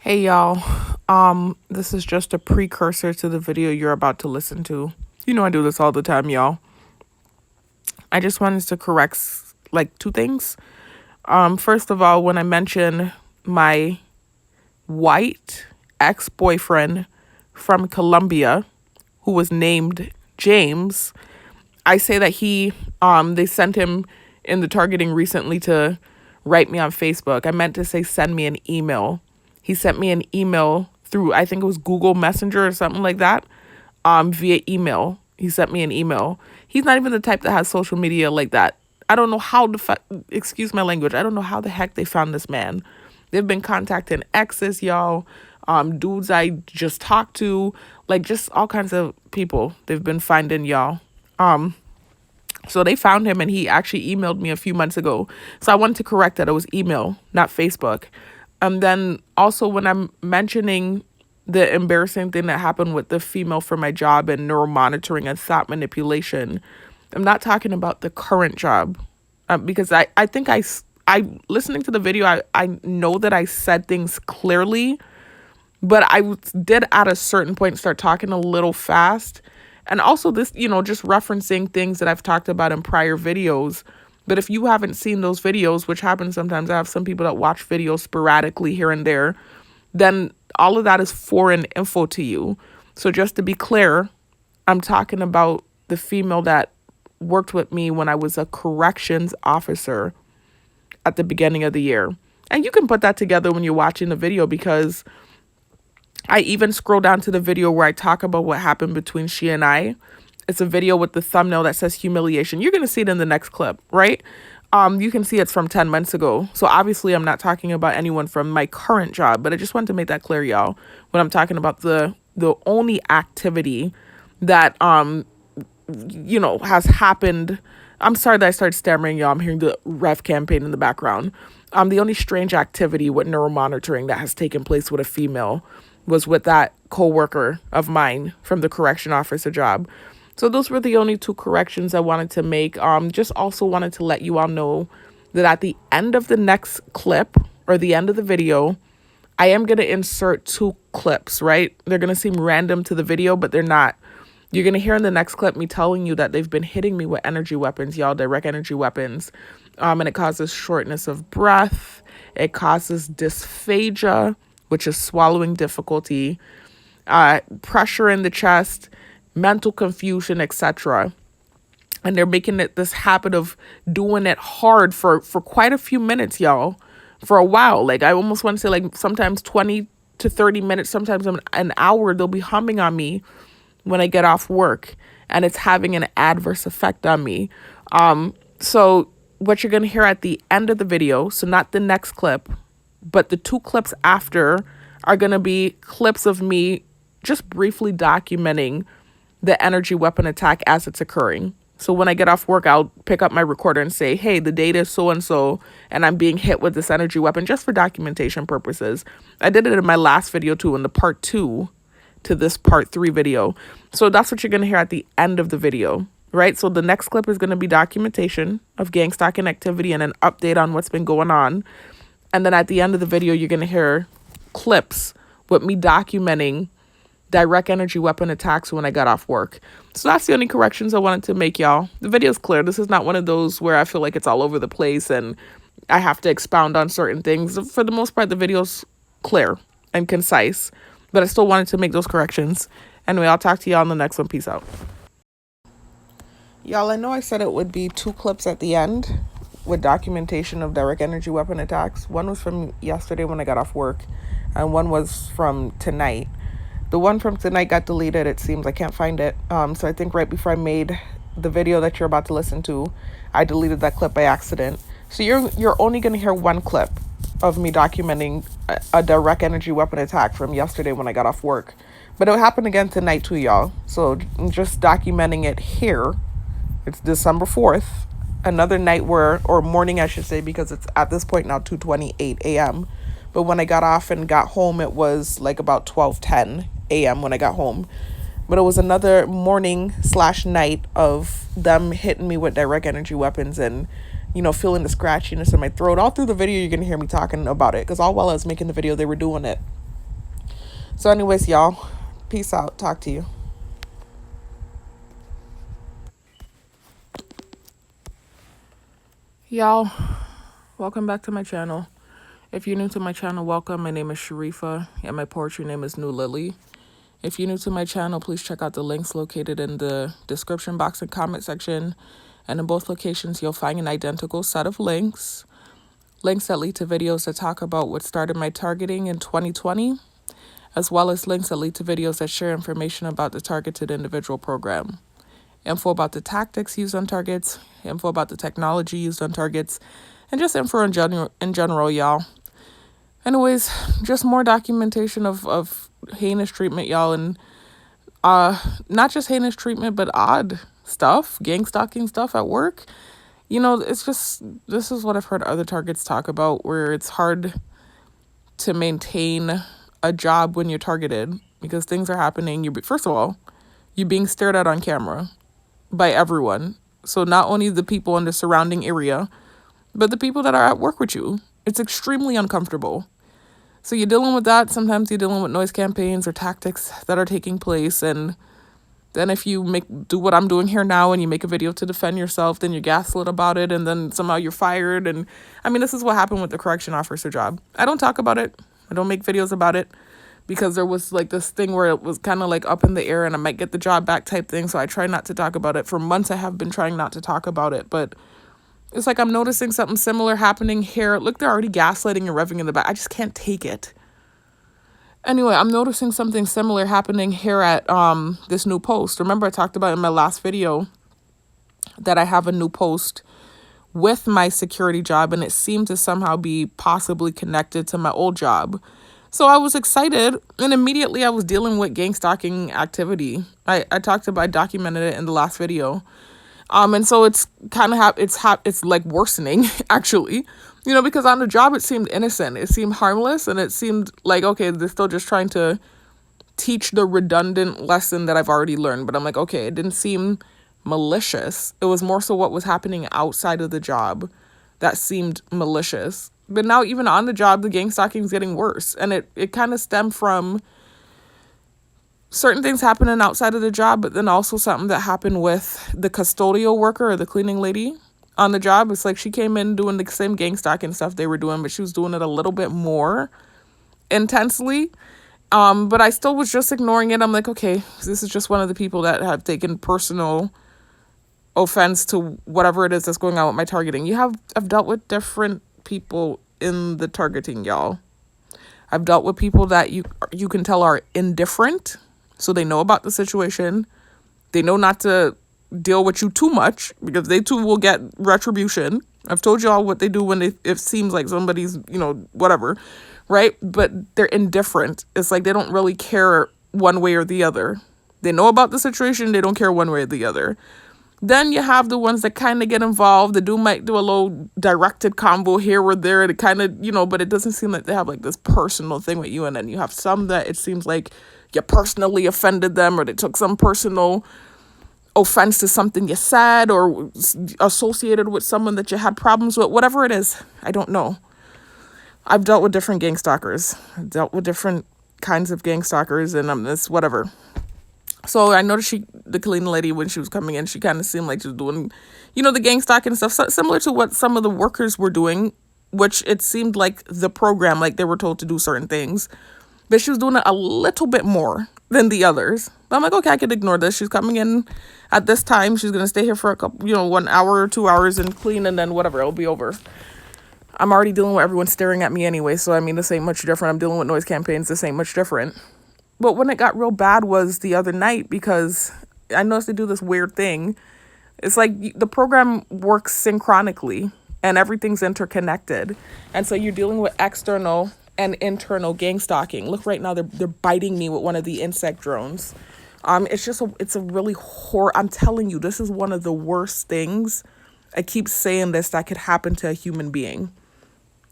Hey y'all. This is just a precursor to the video you're about to listen to. You know I do this all the time, y'all. I just wanted to correct like two things. First of all, when I mention my white ex-boyfriend from Colombia who was named James, I say that they sent him in the targeting recently to write me on Facebook. I meant to say send me an email. He sent me an email through, I think it was Google Messenger or something like that, via email. He sent me an email. He's not even the type that has social media like that. I don't know how excuse my language, I don't know how the heck they found this man. They've been contacting exes, y'all, dudes I just talked to, like just all kinds of people they've been finding, y'all. So they found him and he actually emailed me a few months ago. So I wanted to correct that it was email, not Facebook. And then also when I'm mentioning the embarrassing thing that happened with the female for my job and neuromonitoring and thought manipulation, I'm not talking about the current job, because I think I listening to the video, I know that I said things clearly, but I did at a certain point start talking a little fast. And also this, just referencing things that I've talked about in prior videos. But if you haven't seen those videos, which happens sometimes, I have some people that watch videos sporadically here and there, then all of that is foreign info to you. So just to be clear, I'm talking about the female that worked with me when I was a corrections officer at the beginning of the year. And you can put that together when you're watching the video, because I even scroll down to the video where I talk about what happened between she and I. It's a video with the thumbnail that says humiliation. You're going to see it in the next clip, right? You can see it's from 10 months ago. So obviously I'm not talking about anyone from my current job, but I just wanted to make that clear, y'all, when I'm talking about the only activity that, has happened. I'm sorry that I started stammering, y'all. I'm hearing the ref campaign in the background. The only strange activity with neuromonitoring that has taken place with a female was with that coworker of mine from the correction officer job. So those were the only two corrections I wanted to make. Just also wanted to let you all know that at the end of the next clip or the end of the video, I am going to insert two clips, right? They're going to seem random to the video, but they're not. You're going to hear in the next clip me telling you that they've been hitting me with energy weapons, y'all, direct energy weapons. And it causes shortness of breath. It causes dysphagia, which is swallowing difficulty, pressure in the chest, mental confusion, etc. And they're making it this habit of doing it hard for quite a few minutes, y'all, for a while. Like I almost want to say like sometimes 20 to 30 minutes, sometimes an hour, they'll be humming on me when I get off work, and it's having an adverse effect on me. So what you're going to hear at the end of the video, so not the next clip, but the two clips after are going to be clips of me just briefly documenting the energy weapon attack as it's occurring. So when I get off work, I'll pick up my recorder and say, hey, the date is so-and-so, and I'm being hit with this energy weapon just for documentation purposes. I did it in my last video too, in the part 2 to this part 3 video. So that's what you're going to hear at the end of the video, right? So the next clip is going to be documentation of gang stalking activity and an update on what's been going on. And then at the end of the video, you're going to hear clips with me documenting direct energy weapon attacks when I got off work. So that's the only corrections I wanted to make, y'all. The video's clear. This is not one of those where I feel like it's all over the place and I have to expound on certain things. For the most part, the video's clear and concise, but I still wanted to make those corrections. Anyway, I'll talk to y'all in the next one. Peace out. Y'all, I know I said it would be two clips at the end with documentation of direct energy weapon attacks. One was from yesterday when I got off work, and one was from tonight. The one from tonight got deleted, it seems. I can't find it. So I think right before I made the video that you're about to listen to, I deleted that clip by accident. So you're only going to hear one clip of me documenting a direct energy weapon attack from yesterday when I got off work. But it happened again tonight too, y'all. So I'm just documenting it here. It's December 4th. Another night or morning, I should say, because it's at this point now 2:28 a.m. But when I got off and got home, it was like about 12:10 a.m. when I got home. But it was another morning/night of them hitting me with direct energy weapons and, feeling the scratchiness in my throat. All through the video, you're going to hear me talking about it, because all while I was making the video, they were doing it. So anyways, y'all, peace out. Talk to you. Y'all, welcome back to my channel. If you're new to my channel, welcome. My name is Sharifa, and my poetry name is New Lily. If you're new to my channel, please check out the links located in the description box and comment section. And in both locations, you'll find an identical set of links. Links that lead to videos that talk about what started my targeting in 2020, as well as links that lead to videos that share information about the targeted individual program. Info about the tactics used on targets, info about the technology used on targets, and just info in general, y'all. Anyways, just more documentation of heinous treatment, y'all, and not just heinous treatment, but odd stuff, gang stalking stuff at work. You know, it's just, this is what I've heard other targets talk about, where it's hard to maintain a job when you're targeted because things are happening. First of all, you're being stared at on camera by everyone. So not only the people in the surrounding area, but the people that are at work with you. It's extremely uncomfortable. So you're dealing with that. Sometimes you're dealing with noise campaigns or tactics that are taking place. And then if you do what I'm doing here now and you make a video to defend yourself, then you're gaslit about it. And then somehow you're fired. And I mean, this is what happened with the correction officer job. I don't talk about it. I don't make videos about it because there was like this thing where it was kind of like up in the air and I might get the job back type thing. So I try not to talk about it. For months, I have been trying not to talk about it. But it's like I'm noticing something similar happening here. Look, they're already gaslighting and revving in the back. I just can't take it. Anyway, I'm noticing something similar happening here at this new post. Remember, I talked about in my last video that I have a new post with my security job, and it seemed to somehow be possibly connected to my old job. So I was excited, and immediately I was dealing with gang stalking activity. I documented it in the last video. And so it's kind of it's like worsening actually, you know, because on the job it seemed innocent, it seemed harmless, and it seemed like, okay, they're still just trying to teach the redundant lesson that I've already learned. But I'm like, okay, it didn't seem malicious. It was more so what was happening outside of the job that seemed malicious. But now even on the job, the gang stalking is getting worse, and it kind of stemmed from certain things happening outside of the job, but then also something that happened with the custodial worker or the cleaning lady on the job. It's like she came in doing the same gang stalking stuff they were doing, but she was doing it a little bit more intensely. But I still was just ignoring it. I'm like, okay, this is just one of the people that have taken personal offense to whatever it is that's going on with my targeting. I've dealt with different people in the targeting, y'all. I've dealt with people that you can tell are indifferent. So they know about the situation. They know not to deal with you too much because they too will get retribution. I've told y'all what they do when it seems like somebody's, you know, whatever, right? But they're indifferent. It's like they don't really care one way or the other. They know about the situation. They don't care one way or the other. Then you have the ones that kind of get involved. The dude might do a little directed convo here or there. It kind of, you know, but it doesn't seem like they have like this personal thing with you. And then you have some that it seems like you personally offended them, or they took some personal offense to something you said, or associated with someone that you had problems with. Whatever it is, I don't know. I've dealt with different gang stalkers. I've dealt with different kinds of gang stalkers, and it's whatever. So I noticed the cleaning lady, when she was coming in, she kind of seemed like she was doing, you know, the gang stalking stuff, similar to what some of the workers were doing, which it seemed like the program, like they were told to do certain things. But she was doing it a little bit more than the others. But I'm like, okay, I could ignore this. She's coming in at this time. She's going to stay here for a couple, 1 hour or 2 hours and clean, and then whatever, it'll be over. I'm already dealing with everyone staring at me anyway. So, I mean, this ain't much different. I'm dealing with noise campaigns. This ain't much different. But when it got real bad was the other night, because I noticed they do this weird thing. It's like the program works synchronically and everything's interconnected. And so you're dealing with external and internal gang stalking. Look, right now they're biting me with one of the insect drones. It's a really I'm telling you, this is one of the worst things. I keep saying this, that could happen to a human being,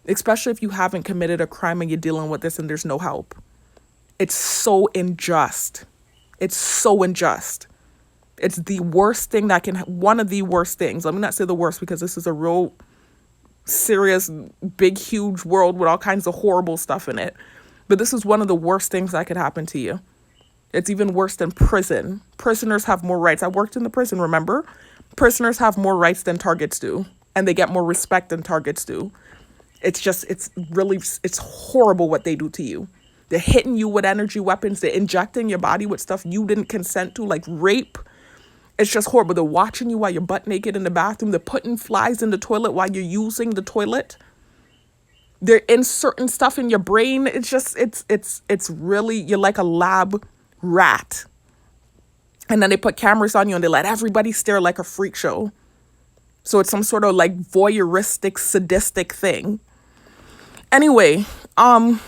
especially if you haven't committed a crime and you're dealing with this and there's no help. It's so unjust. It's so unjust. It's the worst thing one of the worst things. Let me not say the worst, because this is a real serious, big, huge world with all kinds of horrible stuff in it. But this is one of the worst things that could happen to you. It's even worse than prison. Prisoners have more rights. I worked in the prison, remember? Prisoners have more rights than targets do, and they get more respect than targets do. It's horrible what they do to you. They're hitting you with energy weapons. They're injecting your body with stuff you didn't consent to, like rape. It's just horrible. They're watching you while you're butt naked in the bathroom. They're putting flies in the toilet while you're using the toilet. They're inserting stuff in your brain. It's really, you're like a lab rat. And then they put cameras on you and they let everybody stare like a freak show. So it's some sort of like voyeuristic, sadistic thing. Anyway, and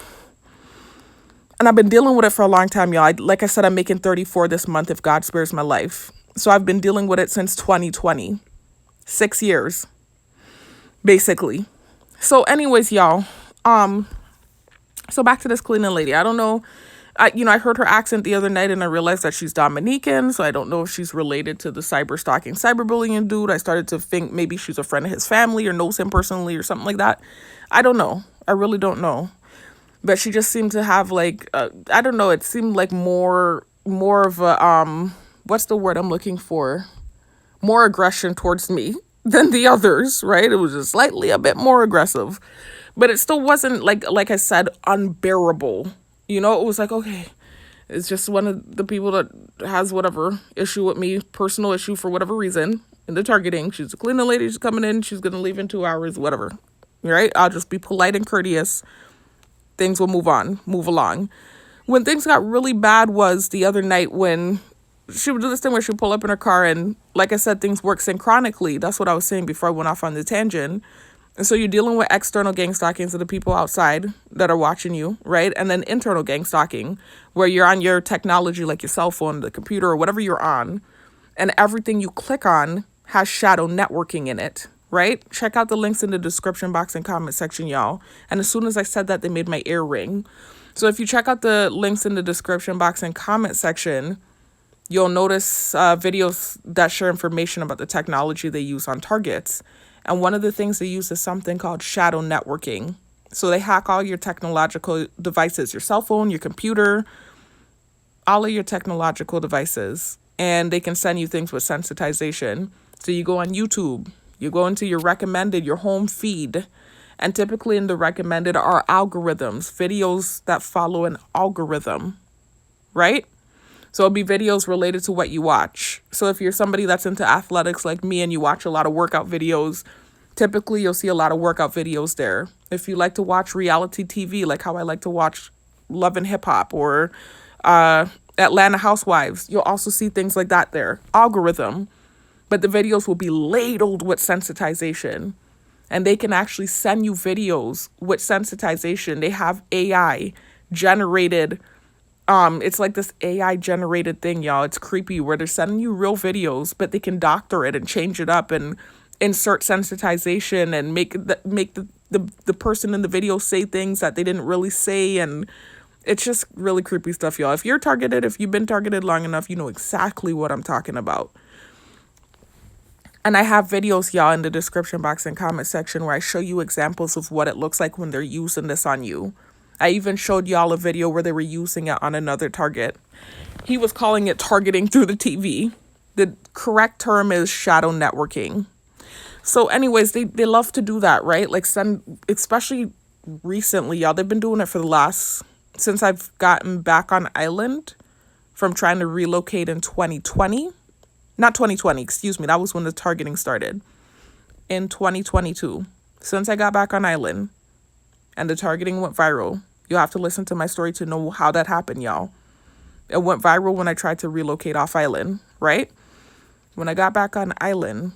I've been dealing with it for a long time, y'all. Like I said, I'm making 34 this month if God spares my life. So I've been dealing with it since 2020. 6 years, basically. So anyways, y'all, so back to this cleaning lady. I don't know. I heard her accent the other night and I realized that she's Dominican. So I don't know if she's related to the cyberstalking, cyberbullying dude. I started to think maybe she's a friend of his family or knows him personally or something like that. I don't know. I really don't know. But she just seemed to have like, I don't know. It seemed like more of a, what's the word I'm looking for? More aggression towards me than the others, right? It was just slightly a bit more aggressive, but it still wasn't like I said, unbearable. It was like, okay, it's just one of the people that has whatever issue with me, personal issue for whatever reason, in the targeting. She's a cleaning lady. She's coming in. She's going to leave in 2 hours, whatever. Right? I'll just be polite and courteous. Things will move along. When things got really bad was the other night when she would do this thing where she'd pull up in her car and, like I said, things work synchronically. That's what I was saying before I went off on the tangent. And so you're dealing with external gang stalking, so the people outside that are watching you, right? And then internal gang stalking, where you're on your technology, like your cell phone, the computer, or whatever you're on, and everything you click on has shadow networking in it, right? Check out the links in the description box and comment section, y'all. And as soon as I said that, they made my ear ring. So if you check out the links in the description box and comment section, you'll notice videos that share information about the technology they use on targets. And one of the things they use is something called shadow networking. So they hack all your technological devices, your cell phone, your computer, all of your technological devices. And they can send you things with sensitization. So you go on YouTube, you go into your recommended, your home feed. And typically in the recommended are algorithms, videos that follow an algorithm, right? So it'll be videos related to what you watch. So if you're somebody that's into athletics like me and you watch a lot of workout videos, typically you'll see a lot of workout videos there. If you like to watch reality TV, like how I like to watch Love and Hip Hop or Atlanta Housewives, you'll also see things like that there. Algorithm. But the videos will be ladled with sensitization. And they can actually send you videos with sensitization. They have AI generated. It's like this AI generated thing, y'all. It's creepy where they're sending you real videos, but they can doctor it and change it up and insert sensitization and make the person in the video say things that they didn't really say. And it's just really creepy stuff, y'all. If you're targeted, if you've been targeted long enough, you know exactly what I'm talking about. And I have videos, y'all, in the description box and comment section where I show you examples of what it looks like when they're using this on you. I even showed y'all a video where they were using it on another target. He was calling it targeting through the TV. The correct term is shadow networking. So anyways, they love to do that, right? Like especially recently, y'all, they've been doing it for since I've gotten back on island from trying to relocate in 2020. Not 2020, excuse me. That was when the targeting started. In 2022. Since I got back on island and the targeting went viral. You'll have to listen to my story to know how that happened, y'all. It went viral when I tried to relocate off island, right? When I got back on island,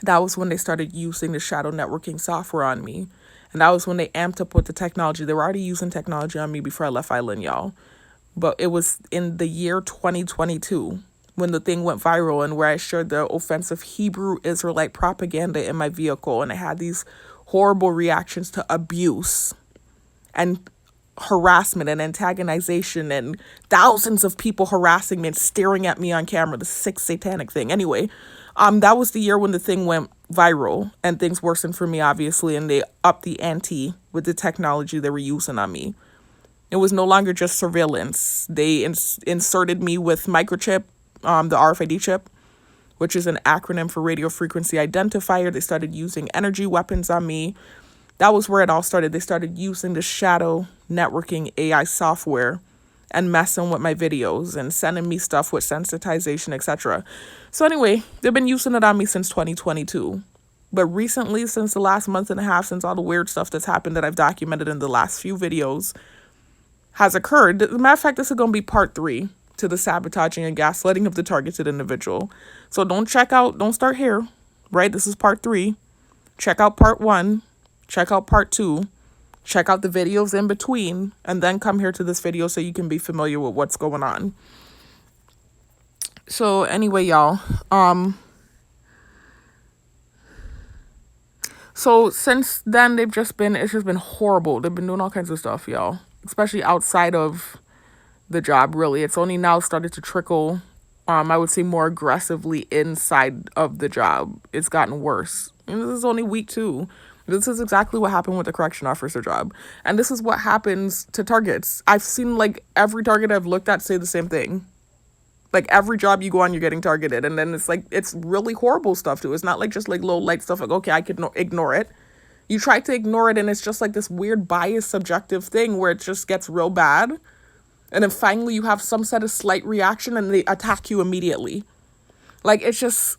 that was when they started using the shadow networking software on me. And that was when they amped up with the technology. They were already using technology on me before I left island, y'all. But it was in the year 2022 when the thing went viral and where I shared the offensive Hebrew Israelite propaganda in my vehicle. And I had these horrible reactions to abuse and harassment and antagonization and thousands of people harassing me and staring at me on camera, the sick satanic thing. Anyway, that was the year when the thing went viral and things worsened for me, obviously, and they upped the ante with the technology they were using on me. It was no longer just surveillance. They inserted me with Microchip, the RFID chip, which is an acronym for radio frequency identifier. They started using energy weapons on me. That was where it all started. They started using the shadow networking AI software and messing with my videos and sending me stuff with sensitization, etc. So anyway, they've been using it on me since 2022. But recently, since the last month and a half, since all the weird stuff that's happened that I've documented in the last few videos has occurred. As a matter of fact, this is going to be part 3 to the sabotaging and gaslighting of the targeted individual. So don't start here, right? This is part 3. Check out part 1. Check out part 2. Check out the videos in between, and then come here to this video so you can be familiar with what's going on. So anyway, y'all, so since then it's just been horrible. They've been doing all kinds of stuff, y'all, especially outside of the job. Really, it's only now started to trickle, I would say, more aggressively inside of the job. It's gotten worse, and this is only week 2. This is exactly what happened with the correction officer job. And this is what happens to targets. I've seen like every target I've looked at say the same thing. Like every job you go on, you're getting targeted. And then it's like, it's really horrible stuff too. It's not like just like low light stuff like, okay, I could ignore it. You try to ignore it and it's just like this weird biased subjective thing where it just gets real bad. And then finally you have some sort of slight reaction and they attack you immediately. Like it's just...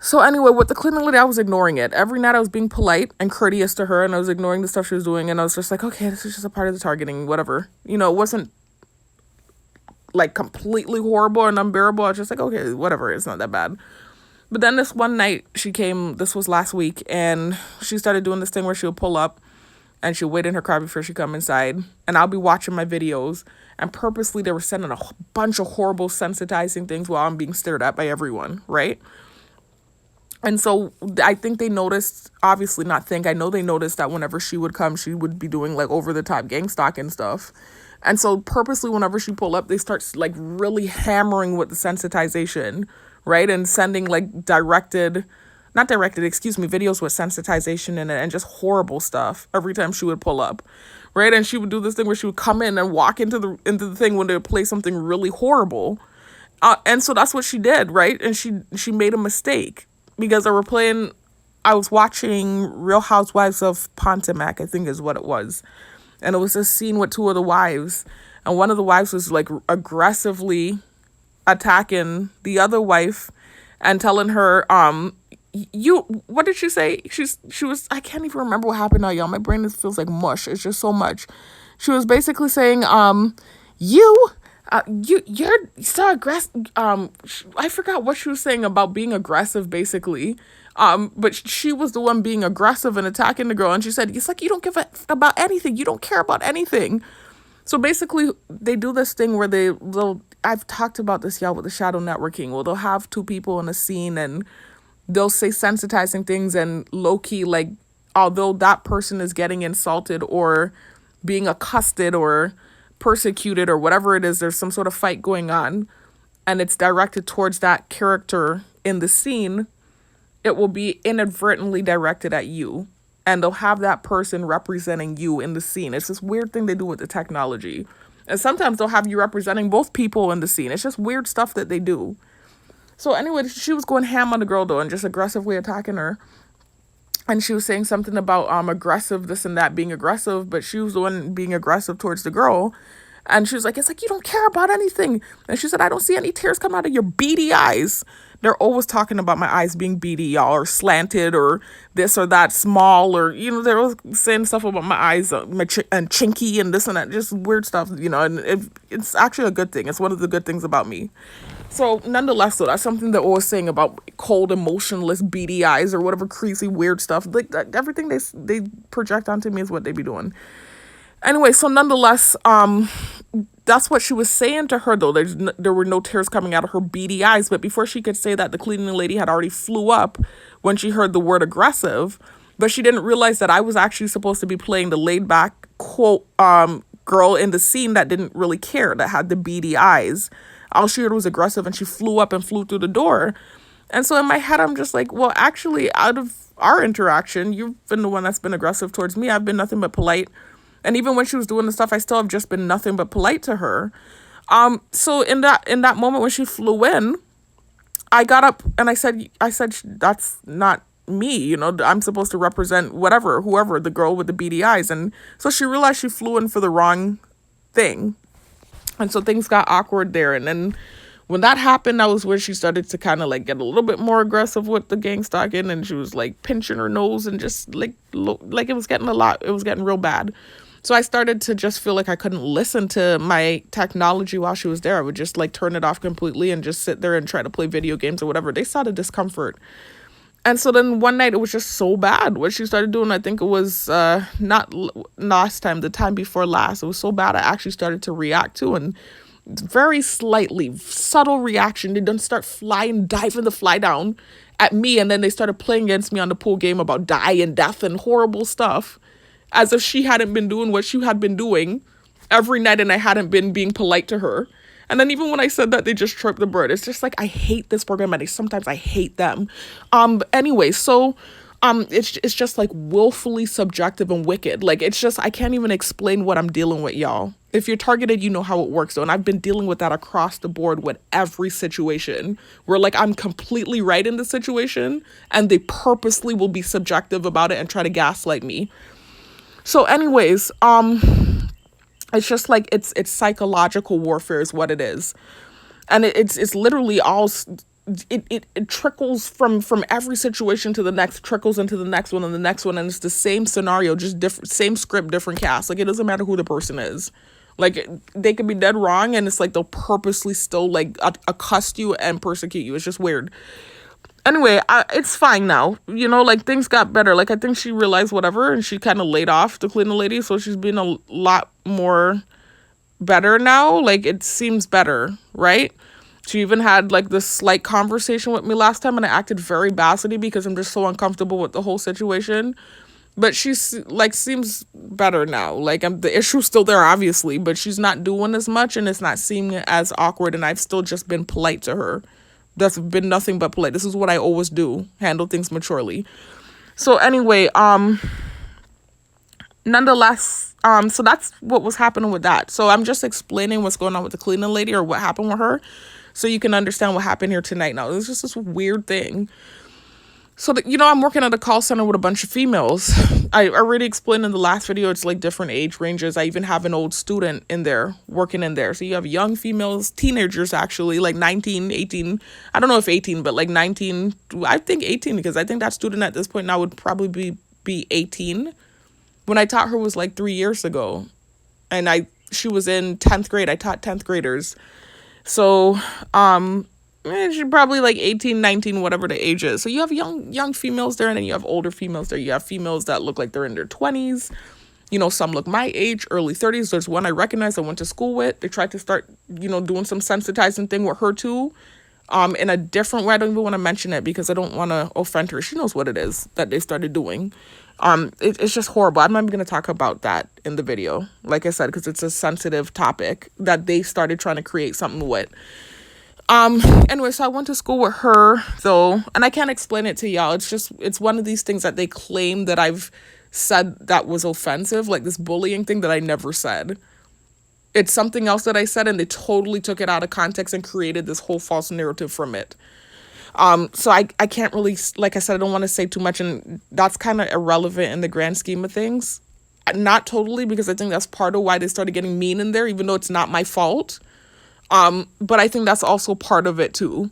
So anyway, with the cleaning lady, I was ignoring it. Every night I was being polite and courteous to her, and I was ignoring the stuff she was doing, and I was just like, okay, this is just a part of the targeting, whatever. You know, it wasn't like completely horrible and unbearable. I was just like, okay, whatever, it's not that bad. But then this one night she came, this was last week, and she started doing this thing where she would pull up and she'd wait in her car before she come inside, and I'll be watching my videos, and purposely they were sending a bunch of horrible sensitizing things while I'm being stared at by everyone, right? And so I think they noticed, obviously not think, I know they noticed that whenever she would come, she would be doing like over the top gang stalk and stuff. And so purposely whenever she pull up, they start like really hammering with the sensitization, right? And sending like videos with sensitization in it and just horrible stuff every time she would pull up, right? And she would do this thing where she would come in and walk into the thing when they would play something really horrible. And so that's what she did, right? And she made a mistake. Because I was watching Real Housewives of Potomac, I think is what it was. And it was a scene with 2 of the wives. And one of the wives was like aggressively attacking the other wife and telling her, what did she say? She was, I can't even remember what happened now, y'all. My brain just feels like mush. It's just so much. She was basically saying, you're so aggressive. I forgot what she was saying about being aggressive, basically. But she was the one being aggressive and attacking the girl. And she said, it's like, you don't give a about anything. You don't care about anything. So basically, they do this thing where I've talked about this, y'all, with the shadow networking. Well, they'll have 2 people in a scene and they'll say sensitizing things and low-key, like, although that person is getting insulted or being accosted or persecuted or whatever it is, there's some sort of fight going on and it's directed towards that character in the scene, it will be inadvertently directed at you and they'll have that person representing you in the scene. It's this weird thing they do with the technology. And sometimes they'll have you representing both people in the scene. It's just weird stuff that they do. So anyway, she was going ham on the girl though and just aggressively attacking her. And she was saying something about aggressive, this and that, being aggressive, but she was the one being aggressive towards the girl. And she was like, it's like, you don't care about anything. And she said, I don't see any tears coming out of your beady eyes. They're always talking about my eyes being beady, y'all, or slanted, or this or that, small, or, you know, they're always saying stuff about my eyes and chinky and this and that, just weird stuff, you know, and it's actually a good thing. It's one of the good things about me. So nonetheless, though, that's something they're always saying about cold, emotionless, beady eyes or whatever crazy, weird stuff. Like everything they project onto me is what they be doing. Anyway, so nonetheless, that's what she was saying to her, though. There were no tears coming out of her beady eyes. But before she could say that, the cleaning lady had already flew up when she heard the word aggressive. But she didn't realize that I was actually supposed to be playing the laid-back, quote, girl in the scene that didn't really care, that had the beady eyes. All she heard was aggressive, and she flew up and flew through the door. And so in my head, I'm just like, well, actually, out of our interaction, you've been the one that's been aggressive towards me. I've been nothing but polite And even when she was doing the stuff, I still have just been nothing but polite to her. So in that moment when she flew in, I got up and I said, that's not me, I'm supposed to represent whoever, the girl with the beady eyes. And so she realized she flew in for the wrong thing. And so things got awkward there. And then when that happened, that was where she started to kind of like get a little bit more aggressive with the gang stalking. And she was like pinching her nose and just like it was getting it was getting real bad. So I started to just feel like I couldn't listen to my technology while she was there. I would just like turn it off completely and just sit there and try to play video games or whatever. They saw the discomfort. And so then one night it was just so bad what she started doing. I think it was not last time, the time before last. It was so bad I actually started to react to, and very slightly subtle reaction. They didn't start diving the fly down at me. And then they started playing against me on the pool game about die and death and horrible stuff, as if she hadn't been doing what she had been doing every night and I hadn't been being polite to her. And then even when I said that, they just chirped the bird. It's just like, I hate this program, and sometimes I hate them. Anyway, so it's just like willfully subjective and wicked. Like, it's just, I can't even explain what I'm dealing with, y'all. If you're targeted, you know how it works, though. And I've been dealing with that across the board with every situation where, like, I'm completely right in the situation and they purposely will be subjective about it and try to gaslight me. So anyways, it's just like it's psychological warfare is what it is. And it's literally all, it trickles from every situation to the next, trickles into the next one and the next one. And it's the same scenario, just different, same script, different cast. Like, it doesn't matter who the person is. Like, they could be dead wrong, and it's like they'll purposely still like accost you and persecute you. It's just weird. Anyway, it's fine now. Like, things got better. Like, I think she realized whatever, and she kind of laid off the cleaning lady. So she's been a lot more better now. Like, it seems better, right? She even had like this slight conversation with me last time, and I acted very bastardly because I'm just so uncomfortable with the whole situation. But she's like, seems better now. Like, the issue's still there, obviously, but she's not doing as much, and it's not seeming as awkward. And I've still just been polite to her. That's been nothing but polite. This is what I always do, handle things maturely. So anyway, nonetheless, so that's what was happening with that. So I'm just explaining what's going on with the cleaning lady, or what happened with her, so you can understand what happened here tonight. Now, it's just this weird thing. So, I'm working at a call center with a bunch of females. I already explained in the last video, it's like different age ranges. I even have an old student in there, working in there. So you have young females, teenagers actually, like 19, 18. I don't know if 18, but like 19. I think 18, because I think that student at this point now would probably be 18. When I taught her was like 3 years ago. And she was in 10th grade. I taught 10th graders. So, she's probably like 18, 19, whatever the age is. So you have young females there, and then you have older females there. You have females that look like they're in their 20s. Some look my age, early 30s. There's one I recognize I went to school with. They tried to start, doing some sensitizing thing with her too, in a different way. I don't even want to mention it because I don't want to offend her. She knows what it is that they started doing. It's just horrible. I'm not even going to talk about that in the video, like I said, because it's a sensitive topic that they started trying to create something with. Anyway, so I went to school with her, though, and I can't explain it to y'all. It's one of these things that they claim that I've said that was offensive, like this bullying thing that I never said. It's something else that I said, and they totally took it out of context and created this whole false narrative from it. So I can't really, like I said, I don't want to say too much, and that's kind of irrelevant in the grand scheme of things. Not totally, because I think that's part of why they started getting mean in there, even though it's not my fault. But I think that's also part of it too,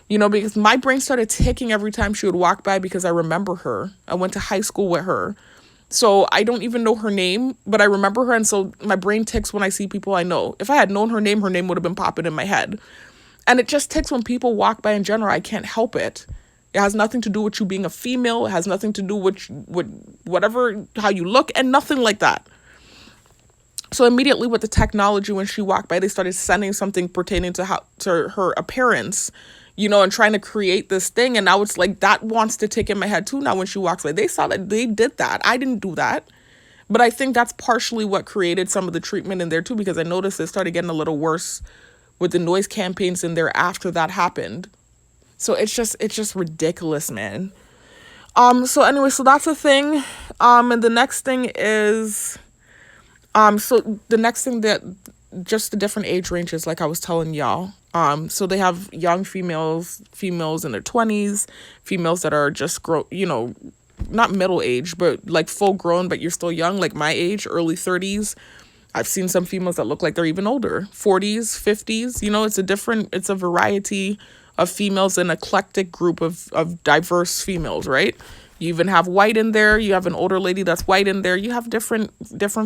because my brain started ticking every time she would walk by, because I remember her. I went to high school with her. So I don't even know her name, but I remember her. And so my brain ticks when I see people I know. If I had known her name would have been popping in my head. And it just ticks when people walk by in general. I can't help it. It has nothing to do with you being a female. It has nothing to do with whatever, how you look, and nothing like that. So immediately with the technology, when she walked by, they started sending something pertaining to her appearance, and trying to create this thing. And now it's like that wants to tick in my head too. Now when she walks by, they saw that they did that. I didn't do that. But I think that's partially what created some of the treatment in there too, because I noticed it started getting a little worse with the noise campaigns in there after that happened. So it's just ridiculous, man. So anyway, so that's a thing. And the next thing is, So the next thing that just the different age ranges, like I was telling y'all. So they have young females in their 20s, females that are just not middle age, but like full grown, but you're still young, like my age, early 30s. I've seen some females that look like they're even older, 40s, 50s. It's a variety of females, an eclectic group of diverse females, right? You even have white in there. You have an older lady that's white in there. You have different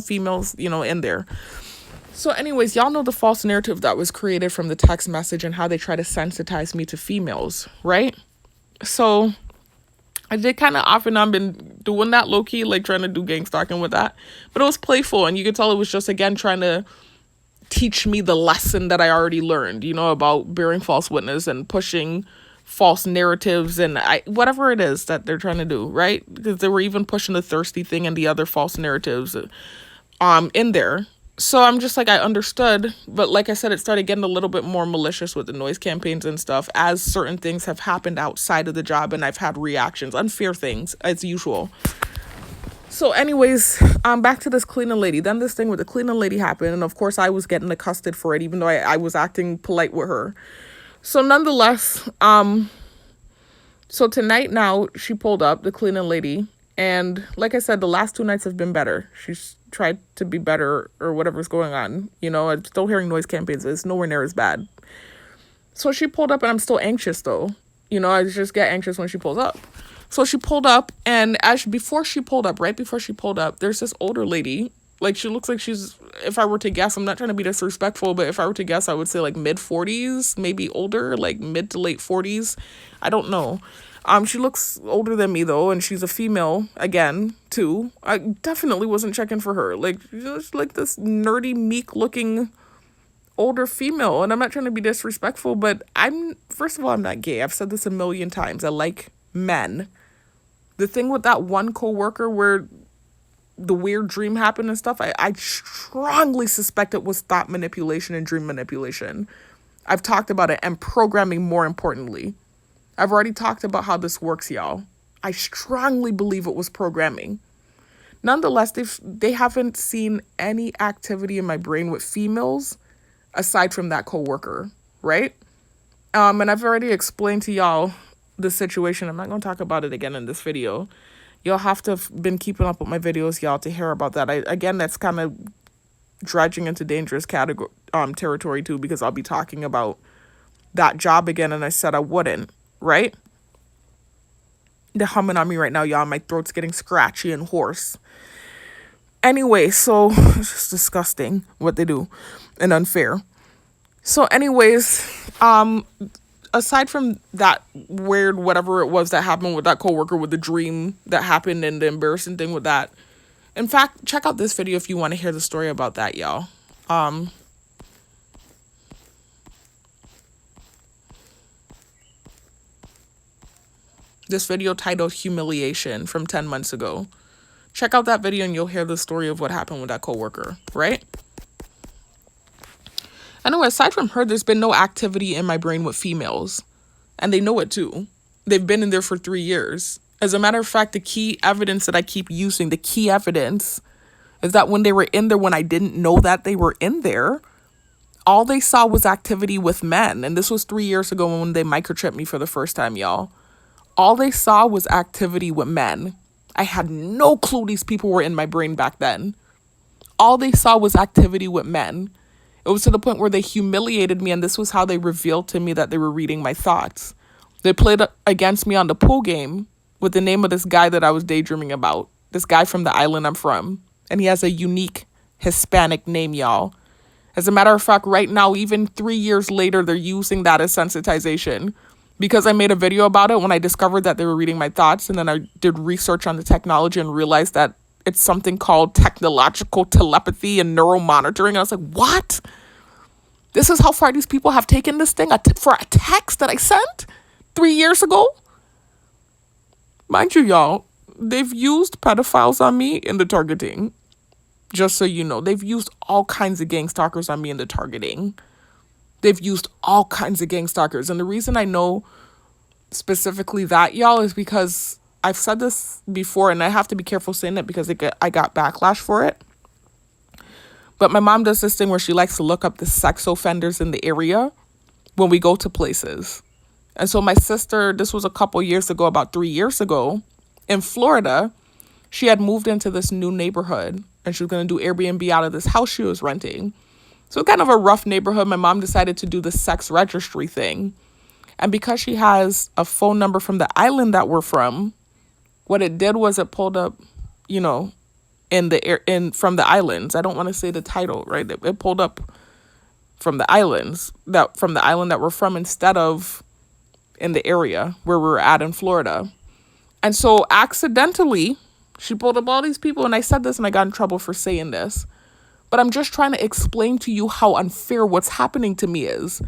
females, in there. So anyways, y'all know the false narrative that was created from the text message and how they try to sensitize me to females, right? So I did kind of off and on been doing that low key, like trying to do gang stalking with that. But it was playful, and you could tell it was just, again, trying to teach me the lesson that I already learned, about bearing false witness and pushing false narratives and whatever it is that they're trying to do, right? Because they were even pushing the thirsty thing and the other false narratives in there. So I'm just like, I understood, but like I said, it started getting a little bit more malicious with the noise campaigns and stuff as certain things have happened outside of the job, and I've had reactions, unfair things, as usual. So anyways, back to this cleaning lady. Then this thing with the cleaning lady happened, and of course I was getting accosted for it, even though I was acting polite with her. So nonetheless, so tonight now, she pulled up, the cleaning lady, and like I said, the last 2 nights have been better. She's tried to be better or whatever's going on. I'm still hearing noise campaigns. It's nowhere near as bad. So she pulled up, and I'm still anxious though. I just get anxious when she pulls up. So she pulled up, and right before she pulled up, there's this older lady. Like, she looks like she's, if I were to guess, I'm not trying to be disrespectful, but if I were to guess, I would say like mid 40s, maybe older, like mid to late 40s. I don't know. She looks older than me though, and she's a female again too. I definitely wasn't checking for her. Like, just like this nerdy, meek looking older female. And I'm not trying to be disrespectful, but first of all, I'm not gay. I've said this a million times. I like men. The thing with that one coworker where the weird dream happened and stuff, I strongly suspect it was thought manipulation and dream manipulation. I've talked about it, and programming more importantly. I've already talked about how this works, y'all. I strongly believe it was programming. Nonetheless, they haven't seen any activity in my brain with females aside from that coworker, right? And I've already explained to y'all the situation. I'm not going to talk about it again in this video. Y'all have to have been keeping up with my videos, y'all, to hear about that. Again, that's kind of dredging into dangerous territory too, because I'll be talking about that job again, and I said I wouldn't, right? They're humming on me right now, y'all. My throat's getting scratchy and hoarse. Anyway, so it's just disgusting what they do and unfair. So anyways, aside from that weird whatever it was that happened with that coworker, with the dream that happened and the embarrassing thing with that. In fact, check out this video if you want to hear the story about that, y'all. This video titled Humiliation from 10 months ago. Check out that video and you'll hear the story of what happened with that coworker, right? Anyway, aside from her, there's been no activity in my brain with females. And they know it too. They've been in there for 3 years. As a matter of fact, the key evidence that I keep using, the key evidence, is that when they were in there, when I didn't know that they were in there, all they saw was activity with men. And this was 3 years ago when they microchipped me for the first time, y'all. All they saw was activity with men. I had no clue these people were in my brain back then. All they saw was activity with men. It was to the point where they humiliated me, and this was how they revealed to me that they were reading my thoughts. They played against me on the pool game with the name of this guy that I was daydreaming about. This guy from the island I'm from. And he has a unique Hispanic name, y'all. As a matter of fact, right now, even 3 years later, they're using that as sensitization. Because I made a video about it when I discovered that they were reading my thoughts, and then I did research on the technology and realized that it's something called technological telepathy and neuromonitoring. And I was like, what? This is how far these people have taken this thing for a text that I sent 3 years ago? Mind you, y'all, they've used pedophiles on me in the targeting. Just so you know, they've used all kinds of gang stalkers on me in the targeting. They've used all kinds of gang stalkers. And the reason I know specifically that, y'all, is because I've said this before, and I have to be careful saying it because I got backlash for it. But my mom does this thing where she likes to look up the sex offenders in the area when we go to places. And so my sister, this was a couple years ago, about 3 years ago, in Florida, she had moved into this new neighborhood and she was going to do Airbnb out of this house she was renting. So kind of a rough neighborhood. My mom decided to do the sex registry thing. And because she has a phone number from the island that we're from, what it did was it pulled up, you know, from the islands. I don't want to say the title, right? It pulled up from the islands, from the island that we're from, instead of in the area where we were at in Florida. And so accidentally, she pulled up all these people, and I said this and I got in trouble for saying this, but I'm just trying to explain to you how unfair what's happening to me is.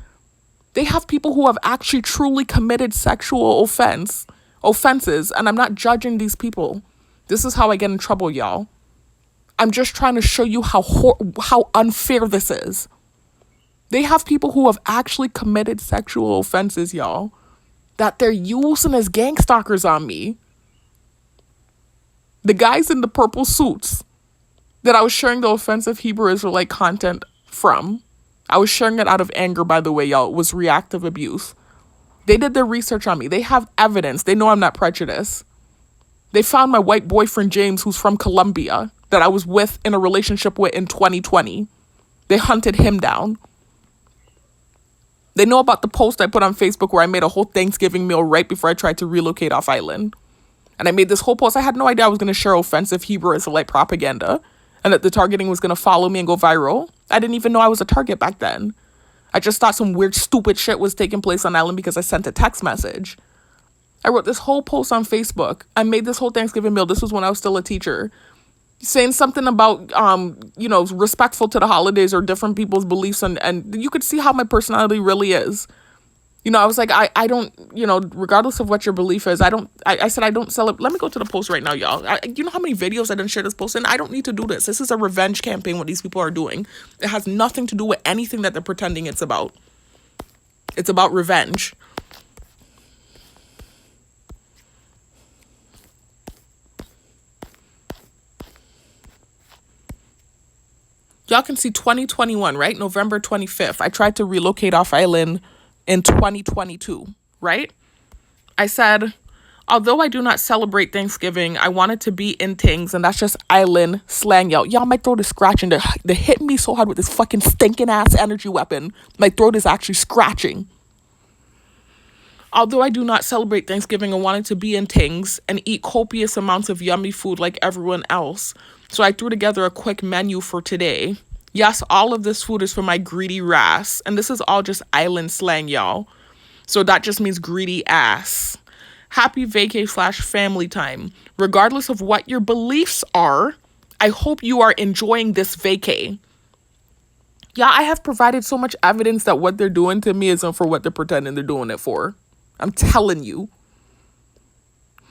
They have people who have actually truly committed sexual offenses, and I'm not judging these people. This is how I get in trouble, y'all. I'm just trying to show you how unfair this is. They have people who have actually committed sexual offenses, y'all, that they're using as gang stalkers on me. The guys in the purple suits that I was sharing the offensive Hebrew Israelite content from, I was sharing it out of anger, by the way, y'all. It was reactive abuse. They did their research on me. They have evidence. They know I'm not prejudiced. They found my white boyfriend, James, who's from Colombia, that I was in a relationship with in 2020. They hunted him down. They know about the post I put on Facebook where I made a whole Thanksgiving meal right before I tried to relocate off island. And I made this whole post. I had no idea I was going to share offensive Hebrew Israelite propaganda and that the targeting was going to follow me and go viral. I didn't even know I was a target back then. I just thought some weird, stupid shit was taking place on island because I sent a text message. I wrote this whole post on Facebook. I made this whole Thanksgiving meal. This was when I was still a teacher. Saying something about, respectful to the holidays or different people's beliefs. And you could see how my personality really is. I was like, I don't, regardless of what your belief is, I said I don't celebrate. Let me go to the post right now, y'all. You know how many videos I didn't share this post in? I don't need to do this. This is a revenge campaign, what these people are doing. It has nothing to do with anything that they're pretending it's about. It's about revenge. Y'all can see 2021, right? November 25th. I tried to relocate off island in 2022, right? I said, although I do not celebrate Thanksgiving, I wanted to be in things, and that's just island slang, y'all. Y'all, my throat is scratching. They're hitting me so hard with this fucking stinking ass energy weapon. My throat is actually scratching. Although I do not celebrate Thanksgiving, I wanted to be in things and eat copious amounts of yummy food like everyone else. So I threw together a quick menu for today. Yes, all of this food is for my greedy ass. And this is all just island slang, y'all. So that just means greedy ass. Happy vacay/family time. Regardless of what your beliefs are, I hope you are enjoying this vacay. Yeah, I have provided so much evidence that what they're doing to me isn't for what they're pretending they're doing it for. I'm telling you.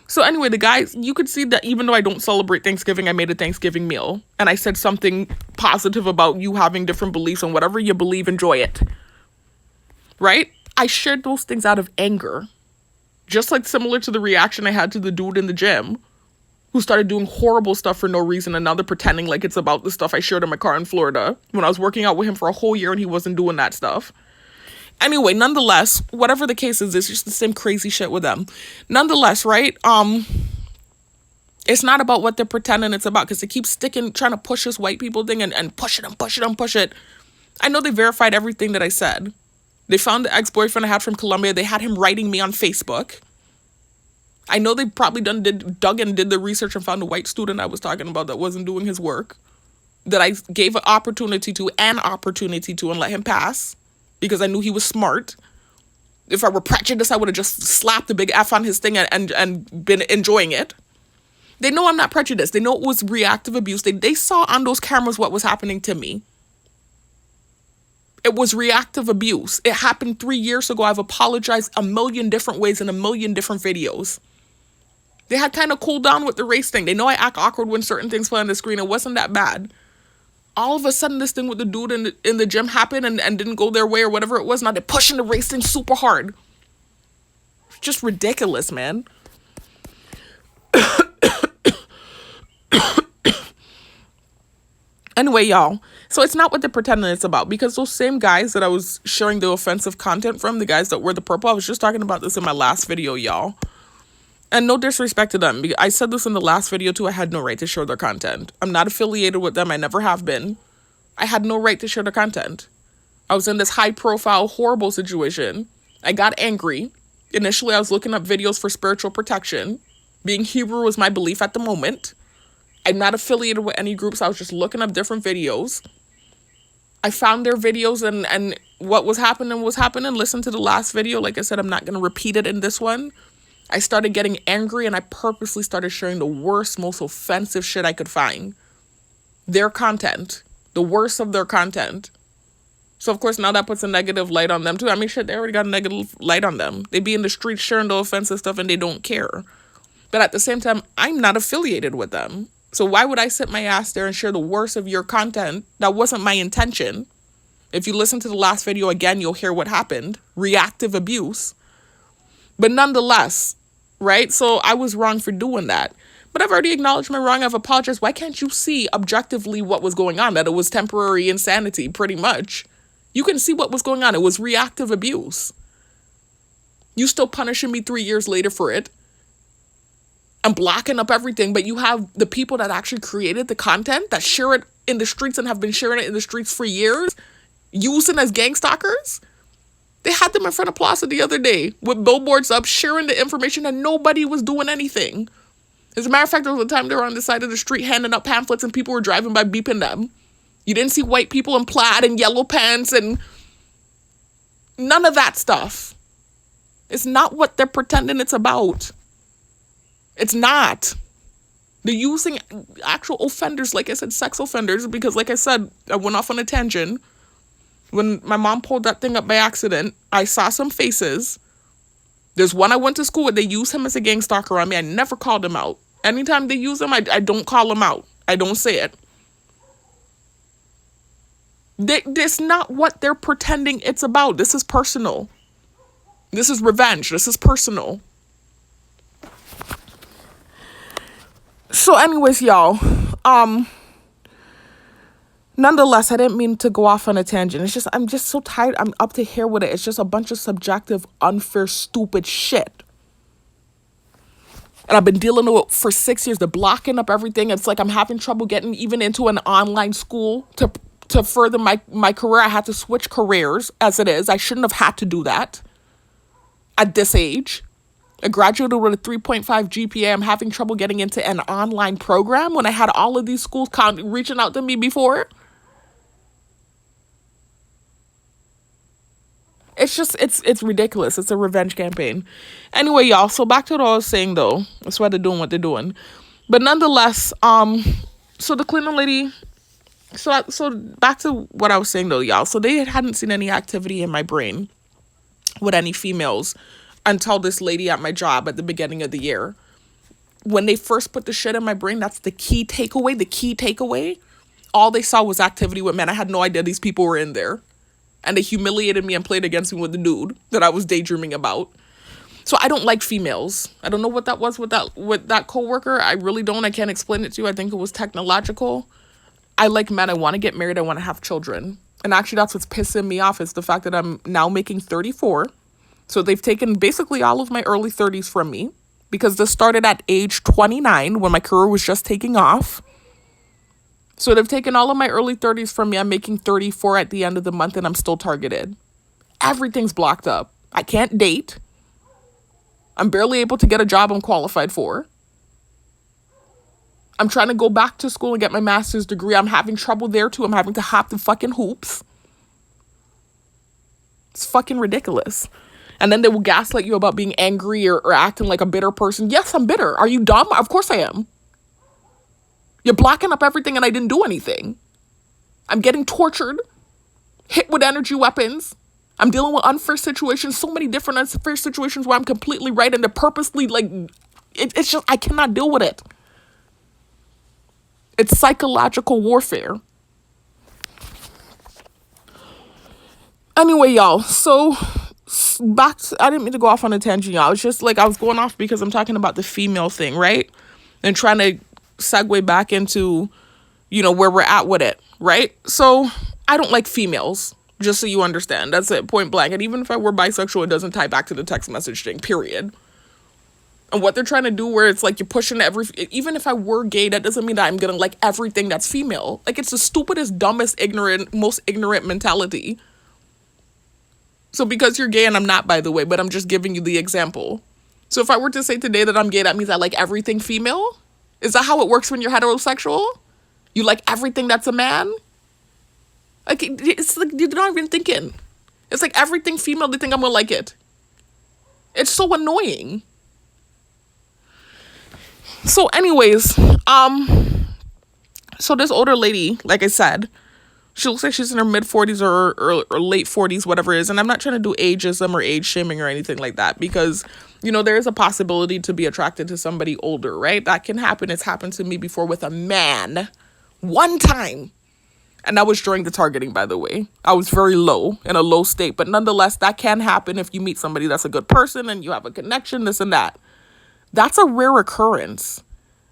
So anyway, the guys, you could see that even though I don't celebrate Thanksgiving, I made a Thanksgiving meal. And I said something positive about you having different beliefs, and whatever you believe, enjoy it. Right? I shared those things out of anger. Just like similar to the reaction I had to the dude in the gym who started doing horrible stuff for no reason, and now they're pretending like it's about the stuff I shared in my car in Florida when I was working out with him for a whole year and he wasn't doing that stuff. Anyway, nonetheless, whatever the case is, it's just the same crazy shit with them. Nonetheless, right? It's not about what they're pretending it's about, because they keep trying to push this white people thing and push it and push it and push it. I know they verified everything that I said. They found the ex-boyfriend I had from Colombia. They had him writing me on Facebook. I know they probably dug and did the research and found a white student I was talking about that wasn't doing his work, that I gave an opportunity to and let him pass. Because I knew he was smart. If I were prejudiced, I would have just slapped the big F on his thing and been enjoying it. They know I'm not prejudiced. They know it was reactive abuse. They saw on those cameras what was happening to me. It was reactive abuse. It happened 3 years ago. I've apologized a million different ways in a million different videos. They had kind of cooled down with the race thing. They know I act awkward when certain things play on the screen. It wasn't that bad. All of a sudden, this thing with the dude in the gym happened and didn't go their way or whatever it was. Now they're pushing the race thing super hard. It's just ridiculous, man. Anyway, y'all, so it's not what they're pretending it's about, because those same guys that I was sharing the offensive content from, the guys that wear the purple, I was just talking about this in my last video, y'all. And no disrespect to them. I said this in the last video too. I had no right to share their content. I'm not affiliated with them. I never have been. I had no right to share their content. I was in this high profile, horrible situation. I got angry. Initially, I was looking up videos for spiritual protection. Being Hebrew was my belief at the moment. I'm not affiliated with any groups. I was just looking up different videos. I found their videos and what was happening. Listen to the last video. Like I said, I'm not going to repeat it in this one. I started getting angry and I purposely started sharing the worst, most offensive shit I could find. Their content. The worst of their content. So, of course, now that puts a negative light on them, too. I mean, shit, they already got a negative light on them. They be in the streets sharing the offensive stuff and they don't care. But at the same time, I'm not affiliated with them. So why would I sit my ass there and share the worst of your content? That wasn't my intention. If you listen to the last video again, you'll hear what happened. Reactive abuse. But nonetheless, right? So I was wrong for doing that. But I've already acknowledged my wrong. I've apologized. Why can't you see objectively what was going on? That it was temporary insanity, pretty much. You can see what was going on. It was reactive abuse. You still punishing me 3 years later for it. I'm blocking up everything, but you have the people that actually created the content that share it in the streets and have been sharing it in the streets for years, using as gang stalkers. They had them in front of Plaza the other day with billboards up, sharing the information, and nobody was doing anything. As a matter of fact, there was a time they were on the side of the street handing out pamphlets and people were driving by beeping them. You didn't see white people in plaid and yellow pants and none of that stuff. It's not what they're pretending it's about. It's not. They're using actual offenders, like I said, sex offenders, because like I said, I went off on a tangent. When my mom pulled that thing up by accident, I saw some faces. There's one I went to school with. They use him as a gang stalker on me. I never called him out. Anytime they use him, I don't call him out. I don't say it. That's not what they're pretending it's about. This is personal. This is revenge. This is personal. So anyways, y'all, nonetheless, I didn't mean to go off on a tangent. It's just, I'm just so tired. I'm up to here with it. It's just a bunch of subjective, unfair, stupid shit. And I've been dealing with it for 6 years. They're blocking up everything. It's like I'm having trouble getting even into an online school to further my career. I had to switch careers as it is. I shouldn't have had to do that at this age. I graduated with a 3.5 GPA. I'm having trouble getting into an online program when I had all of these schools reaching out to me before. It's just, it's ridiculous. It's a revenge campaign. Anyway, y'all, so back to what I was saying, though. That's why they're doing what they're doing. But nonetheless, so the cleaning lady, so back to what I was saying, though, y'all. So they hadn't seen any activity in my brain with any females until this lady at my job at the beginning of the year. When they first put the shit in my brain, that's the key takeaway. All they saw was activity with men. I had no idea these people were in there. And they humiliated me and played against me with the dude that I was daydreaming about. So I don't like females. I don't know what that was with that coworker. I really don't. I can't explain it to you. I think it was technological. I like men. I want to get married. I want to have children. And actually, that's what's pissing me off is the fact that I'm now making 34. So they've taken basically all of my early 30s from me because this started at age 29 when my career was just taking off. So they've taken all of my early 30s from me. I'm making 34 at the end of the month and I'm still targeted. Everything's blocked up. I can't date. I'm barely able to get a job I'm qualified for. I'm trying to go back to school and get my master's degree. I'm having trouble there too. I'm having to hop the fucking hoops. It's fucking ridiculous. And then they will gaslight you about being angry or acting like a bitter person. Yes, I'm bitter. Are you dumb? Of course I am. You're blocking up everything and I didn't do anything. I'm getting tortured, hit with energy weapons. I'm dealing with unfair situations, so many different unfair situations where I'm completely right and they're purposely it's just, I cannot deal with it. It's psychological warfare. Anyway, y'all, so I didn't mean to go off on a tangent, y'all. It's just I was going off because I'm talking about the female thing, right? And trying to segue back into where we're at with it, right? So I don't like females, just so you understand. That's it, point blank. And even if I were bisexual, it doesn't tie back to the text message thing, period. And what they're trying to do where it's like you're pushing even if I were gay, that doesn't mean that I'm gonna like everything that's female. Like, it's the stupidest, dumbest, most ignorant mentality. So because you're gay, and I'm not, by the way, but I'm just giving you the example. So if I were to say today that I'm gay, that means I like everything female? Is that how it works when you're heterosexual? You like everything that's a man? Like, it's like you're not even thinking. It's like everything female, they think I'm gonna like it. It's so annoying. So anyways, so this older lady, like I said, she looks like she's in her mid-40s or late 40s, whatever it is. And I'm not trying to do ageism or age shaming or anything like that, because, there is a possibility to be attracted to somebody older, right? That can happen. It's happened to me before with a man. One time. And that was during the targeting, by the way. I was very low, in a low state. But nonetheless, that can happen if you meet somebody that's a good person and you have a connection, this and that. That's a rare occurrence.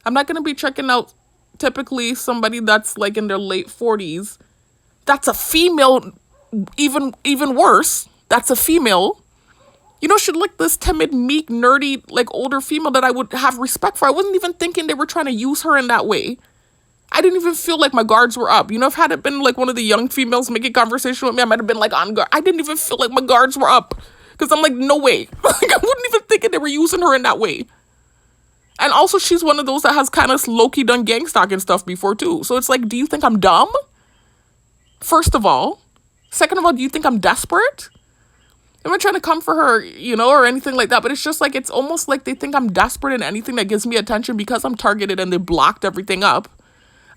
I'm not going to be checking out typically somebody that's like in their late 40s. That's a female, even worse. That's a female. She'd like this timid, meek, nerdy, like older female that I would have respect for. I wasn't even thinking they were trying to use her in that way. I didn't even feel like my guards were up. If had it been like one of the young females making conversation with me, I might have been like on guard. I didn't even feel like my guards were up. Because I'm like, no way. Like, I wouldn't even think they were using her in that way. And also, she's one of those that has kind of low-key done gang stalking stuff before, too. So it's like, do you think I'm dumb? First of all. Second of all, do you think I'm desperate? I'm not trying to come for her, or anything like that. But it's just like, it's almost like they think I'm desperate in anything that gives me attention because I'm targeted and they blocked everything up.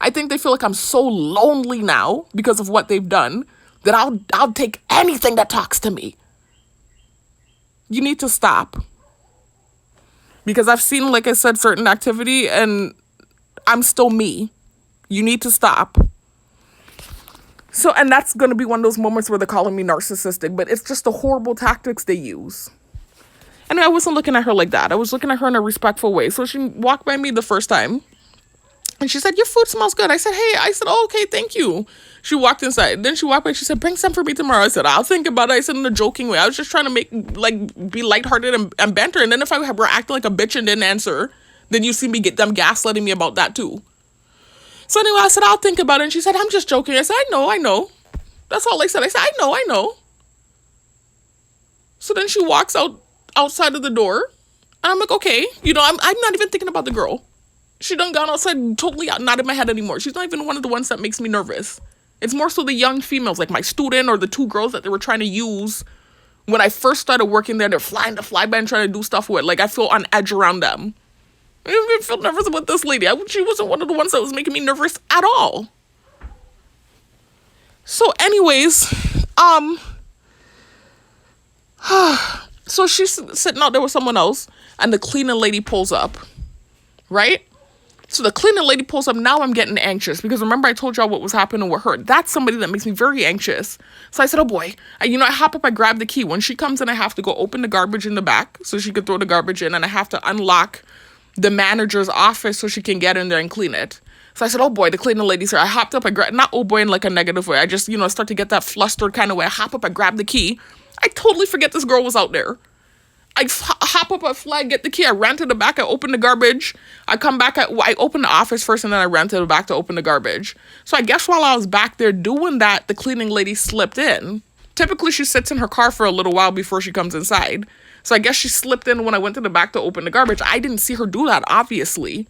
I think they feel like I'm so lonely now because of what they've done that I'll take anything that talks to me. You need to stop. Because I've seen, like I said, certain activity and I'm still me. You need to stop. So, and that's going to be one of those moments where they're calling me narcissistic, but it's just the horrible tactics they use. And I wasn't looking at her like that. I was looking at her in a respectful way. So she walked by me the first time and she said, "Your food smells good." I said, "Hey," I said, "Oh, okay, thank you." She walked inside. Then she walked by. She said, "Bring some for me tomorrow." I said, "I'll think about it." I said in a joking way. I was just trying to be lighthearted and banter. And then if I were acting like a bitch and didn't answer, then you see me get them gaslighting me about that too. So anyway, I said, "I'll think about it." And she said, "I'm just joking." I said, I know. That's all I said. I said, I know. So then she walks outside of the door. And I'm like, okay. I'm not even thinking about the girl. She done gone outside, totally not in my head anymore. She's not even one of the ones that makes me nervous. It's more so the young females, like my student or the two girls that they were trying to use when I first started working there. They're flying the flyby and trying to do stuff with. Like, I feel on edge around them. I didn't feel nervous about this lady. She wasn't one of the ones that was making me nervous at all. So anyways, so she's sitting out there with someone else and the cleaning lady pulls up, right? So the cleaning lady pulls up. Now I'm getting anxious because remember I told y'all what was happening with her. That's somebody that makes me very anxious. So I said, oh boy. I hop up, I grab the key. When she comes in, I have to go open the garbage in the back so she could throw the garbage in. And I have to unlock the manager's office so she can get in there and clean it. So I said, oh boy, the cleaning lady's here. I hopped up, I grabbed, not oh boy in like a negative way. I just, start to get that flustered kind of way. I hop up, I grab the key. I totally forget this girl was out there. I hop up, I fly, get the key. I ran to the back. I open the garbage. I come back. I open the office first, and then I ran to the back to open the garbage. So I guess while I was back there doing that, the cleaning lady slipped in. Typically, she sits in her car for a little while before she comes inside. So I guess she slipped in when I went to the back to open the garbage. I didn't see her do that, obviously.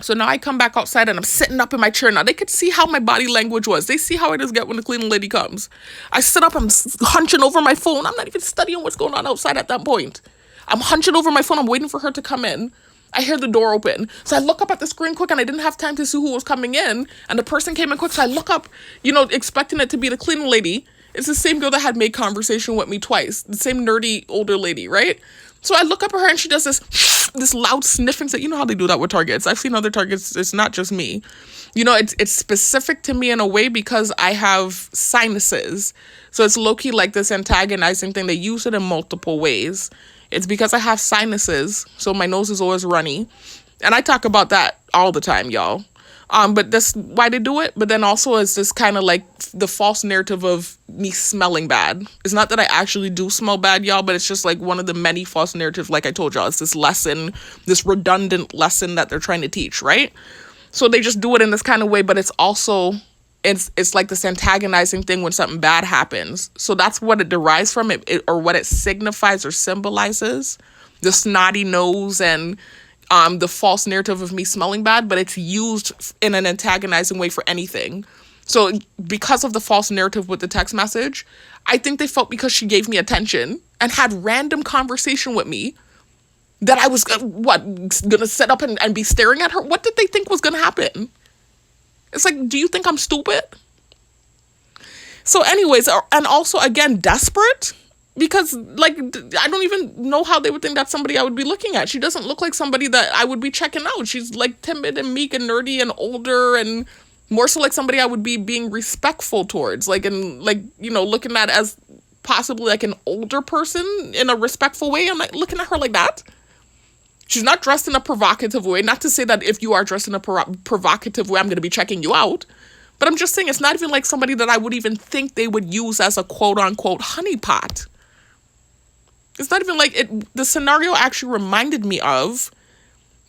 So now I come back outside and I'm sitting up in my chair. Now they could see how my body language was. They see how I just get when the cleaning lady comes. I sit up, I'm hunching over my phone. I'm not even studying what's going on outside at that point. I'm hunching over my phone. I'm waiting for her to come in. I hear the door open. So I look up at the screen quick and I didn't have time to see who was coming in. And the person came in quick. So I look up, expecting it to be the cleaning lady. It's the same girl that had made conversation with me twice. The same nerdy older lady, right? So I look up at her and she does this loud sniffing. So you know how they do that with Targets. I've seen other Targets. It's not just me. It's specific to me in a way because I have sinuses. So it's low-key like this antagonizing thing. They use it in multiple ways. It's because I have sinuses. So my nose is always runny. And I talk about that all the time, y'all. But that's why they do it. But then also it's this kind of like the false narrative of me smelling bad. It's not that I actually do smell bad, y'all, but it's just like one of the many false narratives. Like I told y'all, it's this lesson, this redundant lesson that they're trying to teach, right? So they just do it in this kind of way, but it's also, it's like this antagonizing thing when something bad happens. So that's what it derives from, or what it signifies or symbolizes. The snotty nose and the false narrative of me smelling bad, but it's used in an antagonizing way for anything. So because of the false narrative with the text message, I think they felt because she gave me attention and had random conversation with me that I was, gonna sit up and be staring at her? What did they think was gonna happen? It's like, do you think I'm stupid? So anyways, and also, again, desperate. Because, like, I don't even know how they would think that's somebody I would be looking at. She doesn't look like somebody that I would be checking out. She's, like, timid and meek and nerdy and older and more so like somebody I would be being respectful towards. Like, and, like, you know, looking at as possibly, like, an older person in a respectful way. I'm not looking at her like that. She's not dressed in a provocative way. Not to say that if you are dressed in a provocative way, I'm going to be checking you out. But I'm just saying it's not even like somebody that I would even think they would use as a quote-unquote honeypot. It's not even like it. The scenario actually reminded me of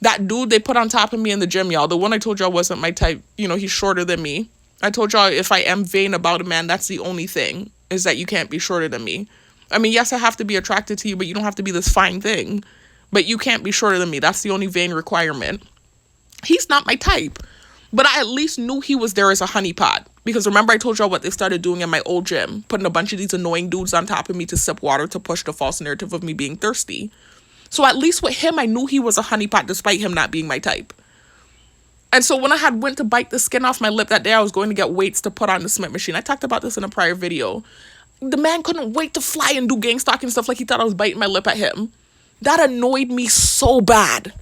that dude they put on top of me in the gym, y'all. The one I told y'all wasn't my type. You know, he's shorter than me. I told y'all if I am vain about a man, that's the only thing, is that you can't be shorter than me. I mean, yes, I have to be attracted to you, but you don't have to be this fine thing. But you can't be shorter than me. That's the only vain requirement. He's not my type. But I at least knew he was there as a honeypot. Because remember I told y'all what they started doing in my old gym? Putting a bunch of these annoying dudes on top of me to sip water to push the false narrative of me being thirsty. So at least with him, I knew he was a honeypot despite him not being my type. And so when I had went to bite the skin off my lip that day, I was going to get weights to put on the Smith machine. I talked about this in a prior video. The man couldn't wait to fly and do gang stalking stuff like he thought I was biting my lip at him. That annoyed me so bad.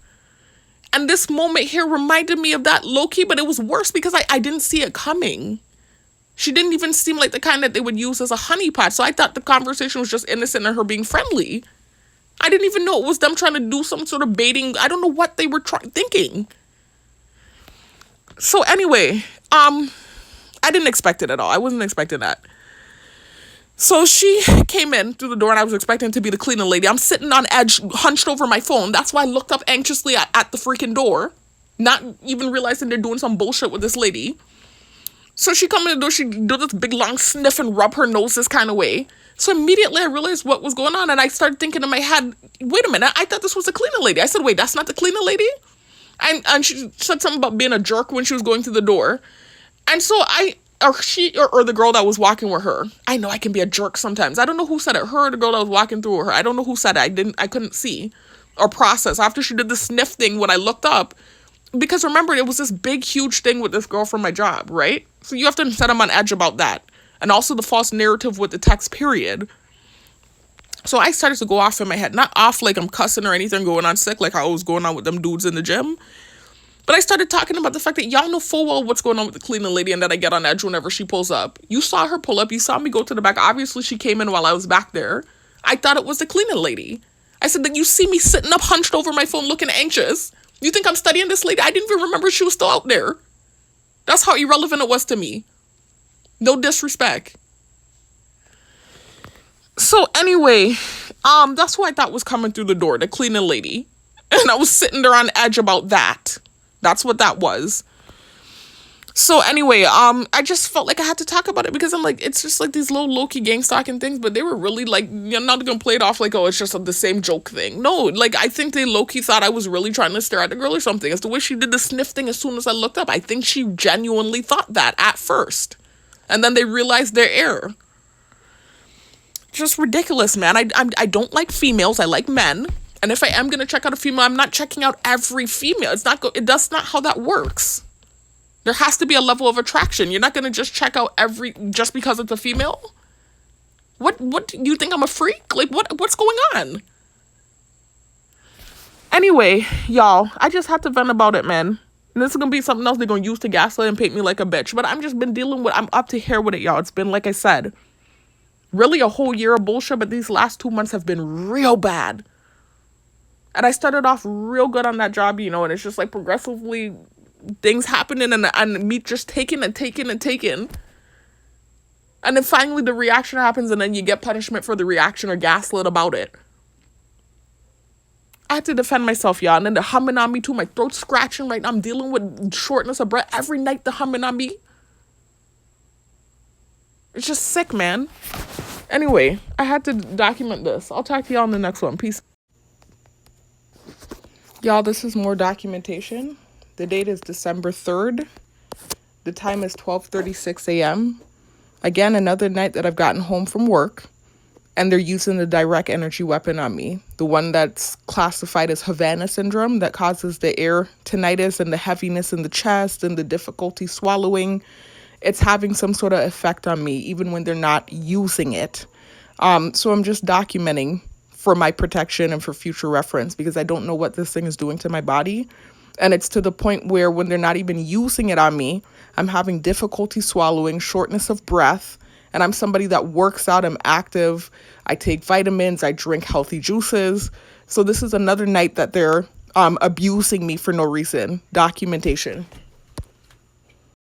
And this moment here reminded me of that low-key, but it was worse because I didn't see it coming. She didn't even seem like the kind that they would use as a honeypot. So I thought the conversation was just innocent and her being friendly. I didn't even know it was them trying to do some sort of baiting. I don't know what they were thinking. So anyway, I didn't expect it at all. I wasn't expecting that. So she came in through the door and I was expecting to be the cleaning lady. I'm sitting on edge, hunched over my phone. That's why I looked up anxiously at the freaking door, not even realizing they're doing some bullshit with this lady. So she come in the door, she do this big long sniff and rub her nose this kind of way. So immediately I realized what was going on and I started thinking in my head, wait a minute, I thought this was the cleaning lady. I said, wait, that's not the cleaning lady? And she said something about being a jerk when she was going through the door. And so or the girl that was walking with her. I know I can be a jerk sometimes. I don't know who said it, her or the girl that was walking through her. I don't know who said it. I couldn't see or process. After she did the sniff thing, when I looked up, because remember, it was this big, huge thing with this girl from my job, right? So you have to set them on edge about that. And also the false narrative with the text period. So I started to go off in my head. Not off like I'm cussing or anything, going on sick like how I was going on with them dudes in the gym. But I started talking about the fact that y'all know full well what's going on with the cleaning lady and that I get on edge whenever she pulls up. You saw her pull up. You saw me go to the back. Obviously, she came in while I was back there. I thought it was the cleaning lady. I said that you see me sitting up hunched over my phone looking anxious. You think I'm studying this lady? I didn't even remember she was still out there. That's how irrelevant it was to me. No disrespect. So anyway, that's who I thought was coming through the door, the cleaning lady. And I was sitting there on edge about that. That's what that was. So anyway, I just felt like I had to talk about it because I'm like, it's just like these little low-key gang stalking things, but they were really like, you're not gonna play it off like, oh, it's just the same joke thing. No, like I think they low-key thought I was really trying to stare at the girl or something. It's the way she did the sniff thing as soon as I looked up. I think she genuinely thought that at first. And then they realized their error. Just ridiculous, man. I don't like females. I like men. And if I am going to check out a female, I'm not checking out every female. That's not how that works. There has to be a level of attraction. You're not going to just check out just because it's a female. What you think I'm a freak? Like what's going on? Anyway, y'all, I just had to vent about it, man. And this is going to be something else they're going to use to gaslight and paint me like a bitch. But I'm up to here with it, y'all. It's been, like I said, really a whole year of bullshit, but these last 2 months have been real bad. And I started off real good on that job, you know, and it's just like progressively things happening and me just taking. And then finally the reaction happens and then you get punishment for the reaction or gaslit about it. I had to defend myself, y'all. And then the humming on me too. My throat's scratching right now. I'm dealing with shortness of breath. Every night the humming on me. It's just sick, man. Anyway, I had to document this. I'll talk to y'all in the next one. Peace. Y'all, this is more documentation. The date is December 3rd. The time is 12:36 a.m. Again, another night that I've gotten home from work and they're using the direct energy weapon on me. The one that's classified as Havana syndrome that causes the air tinnitus and the heaviness in the chest and the difficulty swallowing. It's having some sort of effect on me, even when they're not using it. So I'm just documenting for my protection and for future reference because I don't know what this thing is doing to my body. And it's to the point where when they're not even using it on me, I'm having difficulty swallowing, shortness of breath. And I'm somebody that works out, I'm active, I take vitamins, I drink healthy juices. So this is another night that they're abusing me for no reason. Documentation.